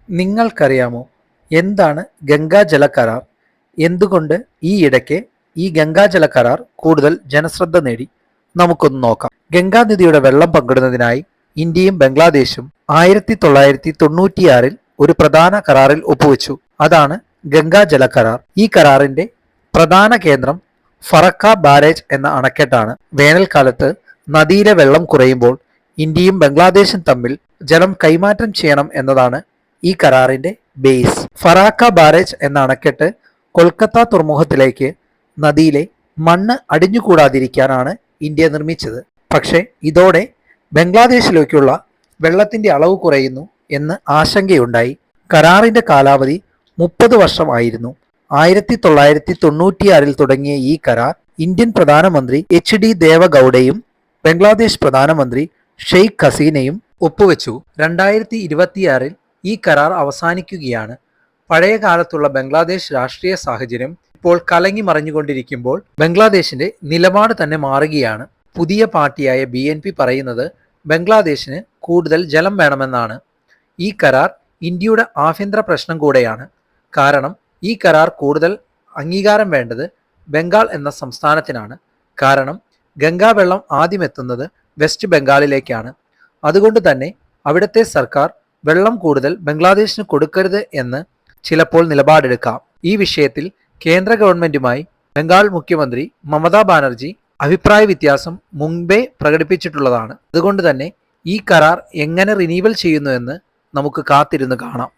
നിങ്ങൾക്കറിയാമോ എന്താണ് ഗംഗാജല കരാർ? എന്തുകൊണ്ട് ഈയിടയ്ക്ക് ഈ ഗംഗാജല കരാർ കൂടുതൽ ജനശ്രദ്ധ നേടി? നമുക്കൊന്ന് നോക്കാം. ഗംഗാനദിയുടെ വെള്ളം പങ്കിടുന്നതിനായി ഇന്ത്യയും ബംഗ്ലാദേശും 1996 ഒരു പ്രധാന കരാറിൽ ഒപ്പുവെച്ചു. അതാണ് ഗംഗാജല കരാർ. ഈ കരാറിന്റെ പ്രധാന കേന്ദ്രം ഫറക്ക ബാരേജ് എന്ന അണക്കെട്ടാണ്. വേനൽക്കാലത്ത് നദിയിലെ വെള്ളം കുറയുമ്പോൾ ഇന്ത്യയും ബംഗ്ലാദേശും തമ്മിൽ ജലം കൈമാറ്റം ചെയ്യണം എന്നതാണ് ഈ കരാറിന്റെ ബേസ്. ഫറാക്ക ബാരേജ് എന്ന അണക്കെട്ട് കൊൽക്കത്ത തുറമുഖത്തിലേക്ക് നദിയിലെ മണ്ണ് അടിഞ്ഞുകൂടാതിരിക്കാനാണ് ഇന്ത്യ നിർമ്മിച്ചത്. പക്ഷേ ഇതോടെ ബംഗ്ലാദേശിലേക്കുള്ള വെള്ളത്തിന്റെ അളവ് കുറയുന്നു എന്ന് ആശങ്കയുണ്ടായി. കരാറിന്റെ കാലാവധി 30 വർഷമായിരുന്നു. 1996 തുടങ്ങിയ ഈ കരാർ ഇന്ത്യൻ പ്രധാനമന്ത്രി HD ദേവഗൌഡയും ബംഗ്ലാദേശ് പ്രധാനമന്ത്രി ഷെയ്ഖ് ഹസീനയും ഒപ്പുവെച്ചു. 2026 ഈ കരാർ അവസാനിക്കുകയാണ്. പഴയ കാലത്തുള്ള ബംഗ്ലാദേശ് രാഷ്ട്രീയ സാഹചര്യം ഇപ്പോൾ കലങ്ങി മറിഞ്ഞുകൊണ്ടിരിക്കുമ്പോൾ ബംഗ്ലാദേശിന്റെ നിലപാട് തന്നെ മാറുകയാണ്. പുതിയ പാർട്ടിയായ BNP പറയുന്നത് ബംഗ്ലാദേശിന് കൂടുതൽ ജലം വേണമെന്നാണ്. ഈ കരാർ ഇന്ത്യയുടെ ആഭ്യന്തര പ്രശ്നം കൂടെയാണ്. കാരണം ഈ കരാർ കൂടുതൽ അംഗീകാരം വേണ്ടത് ബംഗാൾ എന്ന സംസ്ഥാനത്തിനാണ്. കാരണം ഗംഗാ വെള്ളം ആദ്യം എത്തുന്നത് വെസ്റ്റ് ബംഗാളിലേക്കാണ്. അതുകൊണ്ട് തന്നെ അവിടുത്തെ സർക്കാർ വെള്ളം കൂടുതൽ ബംഗ്ലാദേശിന് കൊടുക്കരുത് എന്ന് ചിലപ്പോൾ നിലപാടെടുക്കാം. ഈ വിഷയത്തിൽ കേന്ദ്ര ഗവൺമെന്റുമായി ബംഗാൾ മുഖ്യമന്ത്രി മമതാ ബാനർജി അഭിപ്രായ വ്യത്യാസം മുൻപേ പ്രകടിപ്പിച്ചിട്ടുള്ളതാണ്. അതുകൊണ്ട് തന്നെ ഈ കരാർ എങ്ങനെ റിന്യൂവൽ ചെയ്യുന്നു എന്ന് നമുക്ക് കാത്തിരുന്ന് കാണാം.